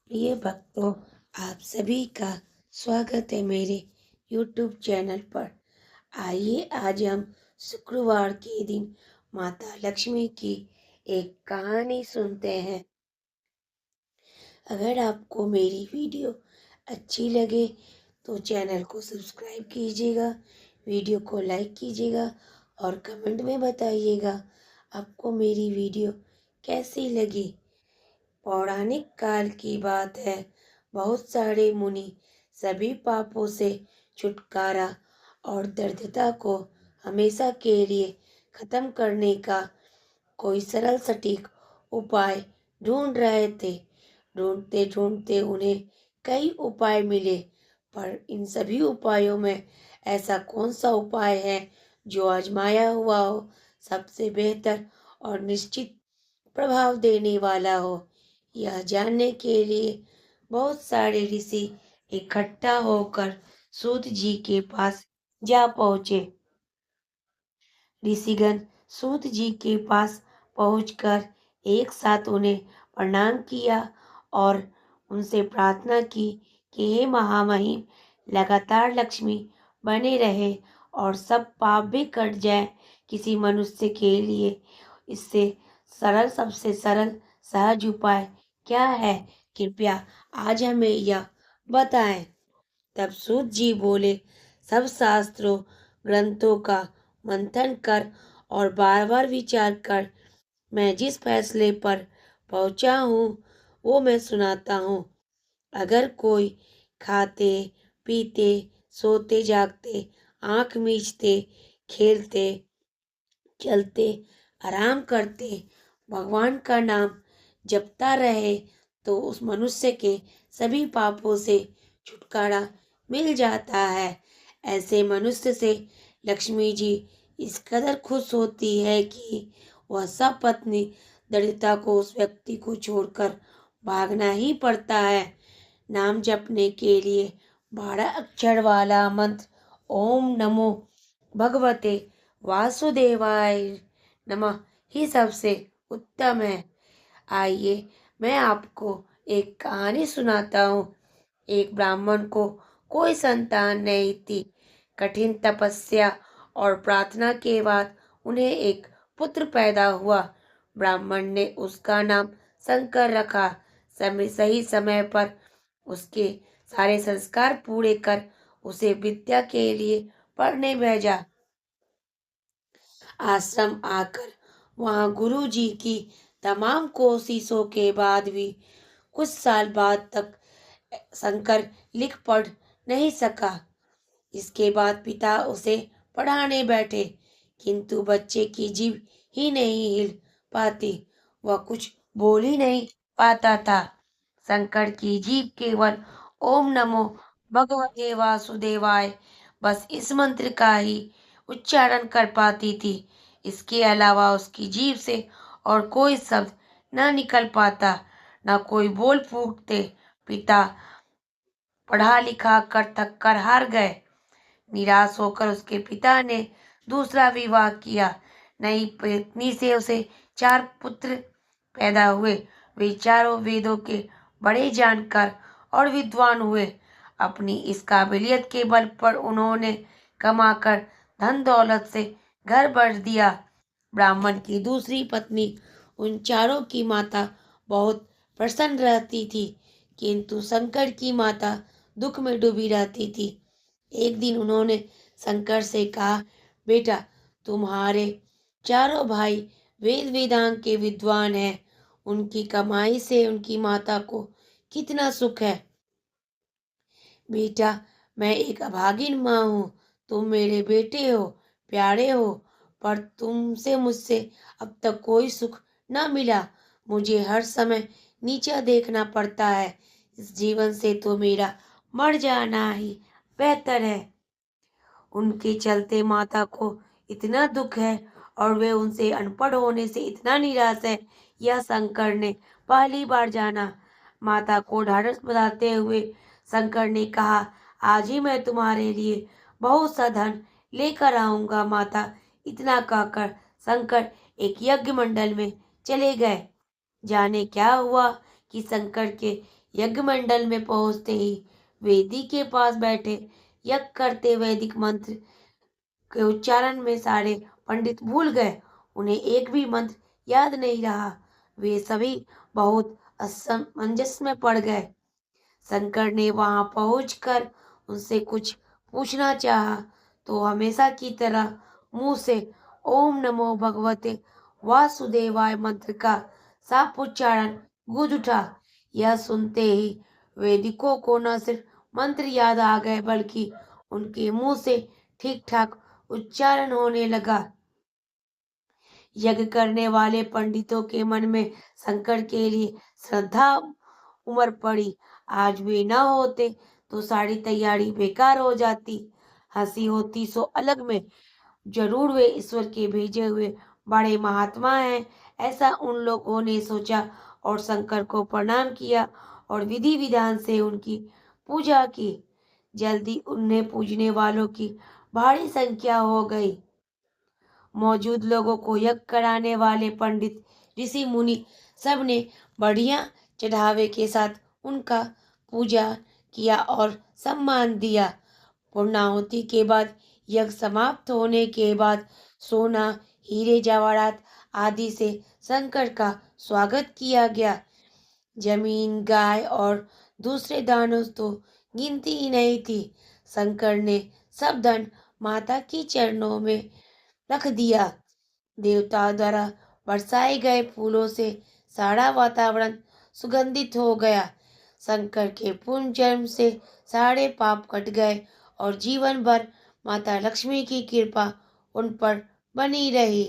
प्रिय भक्तों, आप सभी का स्वागत है मेरे YouTube चैनल पर। आइए आज हम शुक्रवार के दिन माता लक्ष्मी की एक कहानी सुनते हैं। अगर आपको मेरी वीडियो अच्छी लगे तो चैनल को सब्सक्राइब कीजिएगा, वीडियो को लाइक कीजिएगा और कमेंट में बताइएगा आपको मेरी वीडियो कैसी लगी। पौराणिक काल की बात है। बहुत सारे मुनि सभी पापों से छुटकारा और दरिद्रता को हमेशा के लिए खत्म करने का कोई सरल सटीक उपाय ढूंढ रहे थे। ढूंढते ढूंढते उन्हें कई उपाय मिले, पर इन सभी उपायों में ऐसा कौन सा उपाय है जो आजमाया हुआ हो, सबसे बेहतर और निश्चित प्रभाव देने वाला हो। यह जानने के लिए बहुत सारे ऋषि इकट्ठा होकर सूत जी के पास जा पहुँचे। ऋषिगण सूत जी के पास पहुंचकर एक साथ उन्हें प्रणाम किया और उनसे प्रार्थना की कि हे महामहिम, लगातार लक्ष्मी बने रहे और सब पाप भी कट जाए। किसी मनुष्य के लिए इससे सबसे सरल सहज उपाय क्या है? कृपया आज हमें यह बताएं। तब सूत जी बोले, सब शास्त्रों ग्रंथों का मंथन कर और बार बार विचार कर मैं जिस फैसले पर पहुंचा हूँ वो मैं सुनाता हूँ। अगर कोई खाते पीते सोते जागते आंख मीचते खेलते चलते आराम करते भगवान का नाम जपता रहे तो उस मनुष्य के सभी पापों से छुटकारा मिल जाता है। ऐसे मनुष्य से लक्ष्मी जी इस कदर खुश होती है कि वह सब पत्नी दरिद्रता को उस व्यक्ति को छोड़कर भागना ही पड़ता है। नाम जपने के लिए 12 अक्षर वाला मंत्र ओम नमो भगवते वासुदेवाय नमः ही सबसे उत्तम है। आइए मैं आपको एक कहानी सुनाता हूँ। एक ब्राह्मण को कोई संतान नहीं थी। कठिन तपस्या और प्रार्थना के बाद उन्हें एक पुत्र पैदा हुआ। ब्राह्मण ने उसका नाम शंकर रखा। सही समय पर उसके सारे संस्कार पूरे कर उसे विद्या के लिए पढ़ने भेजा। आश्रम आकर वहां गुरु जी की तमाम कोशिशों के बाद भी कुछ साल बाद तक शंकर लिख पढ़ नहीं सका। इसके बाद पिता उसे पढ़ाने बैठे, किंतु बच्चे की जीभ ही नहीं हिल पाती। वह कुछ बोल ही नहीं पाता था। शंकर की जीभ केवल ओम नमो भगवते वासुदेवाय बस इस मंत्र का ही उच्चारण कर पाती थी। इसके अलावा उसकी जीभ से और कोई शब्द न निकल पाता, न कोई बोल फूटते। पिता पढ़ा लिखा कर थक कर हार गए। निराश होकर उसके पिता ने दूसरा विवाह किया। नई पत्नी से उसे 4 पुत्र पैदा हुए। वे चारों वेदों के बड़े जानकार और विद्वान हुए। अपनी इस काबिलियत के बल पर उन्होंने कमाकर धन दौलत से घर भर दिया। ब्राह्मण की दूसरी पत्नी उन चारों की माता बहुत प्रसन्न रहती थी, किंतु शंकर की माता दुख में डूबी रहती थी। एक दिन उन्होंने शंकर से कहा, बेटा, तुम्हारे चारों भाई वेद वेदांग के विद्वान हैं। उनकी कमाई से उनकी माता को कितना सुख है। बेटा, मैं एक अभागिन माँ हूँ। तुम मेरे बेटे हो, प्यारे हो, पर तुमसे मुझसे अब तक कोई सुख न मिला। मुझे हर समय नीचा देखना पड़ता है। इस जीवन से तो मेरा मर जाना ही बेहतर है। उनके चलते माता को इतना दुख है और वे उनसे अनपढ़ होने से इतना निराश है, यह शंकर ने पहली बार जाना। माता को ढाढ़स बंधाते हुए शंकर ने कहा, आज ही मैं तुम्हारे लिए बहुत सा धन लेकर आऊंगा। माता इतना कहकर शंकर एक यज्ञ मंडल में चले गए। जाने क्या हुआ कि शंकर के यज्ञ मंडल में पहुंचते ही वेदी के पास बैठे यज्ञ करते वैदिक मंत्र के उच्चारण में सारे पंडित भूल गए। उन्हें एक भी मंत्र याद नहीं रहा। वे सभी बहुत असमंजस में पड़ गए। शंकर ने वहां पहुंचकर उनसे कुछ पूछना चाहा तो हमेशा की तरह मुंह से ओम नमो भगवते वासुदेवाय मंत्र का साफ उच्चारण गूंज उठा। यह सुनते ही वैदिकों को न सिर्फ मंत्र याद आ गए बल्कि उनके मुंह से ठीक ठाक उच्चारण होने लगा। यज्ञ करने वाले पंडितों के मन में शंकर के लिए श्रद्धा उमड़ पड़ी। आज वे न होते तो सारी तैयारी बेकार हो जाती। हंसी होती सो अलग में, जरूर वे ईश्वर के भेजे हुए बड़े महात्मा हैं, ऐसा उन लोगों ने सोचा और शंकर को प्रणाम किया और विधि विधान से उनकी पूजा की। जल्दी उन्हें पूजने वालों की भारी संख्या हो गई। मौजूद लोगों को यज्ञ कराने वाले पंडित, ऋषि मुनि सब ने बढ़िया चढ़ावे के साथ उनका पूजा किया और सम्मान दिया। पूर्णाहुति के बाद यज्ञ समाप्त होने के बाद सोना, हीरे जवाहरात आदि से शंकर का स्वागत किया गया। जमीन, गाय और दूसरे दानों तो गिनती ही नहीं थी। शंकर ने सब धन माता की चरणों में रख दिया। देवताओं द्वारा बरसाए गए फूलों से सारा वातावरण सुगंधित हो गया। शंकर के पूर्ण जन्म से सारे पाप कट गए और जीवन भर माता लक्ष्मी की कृपा उन पर बनी रही।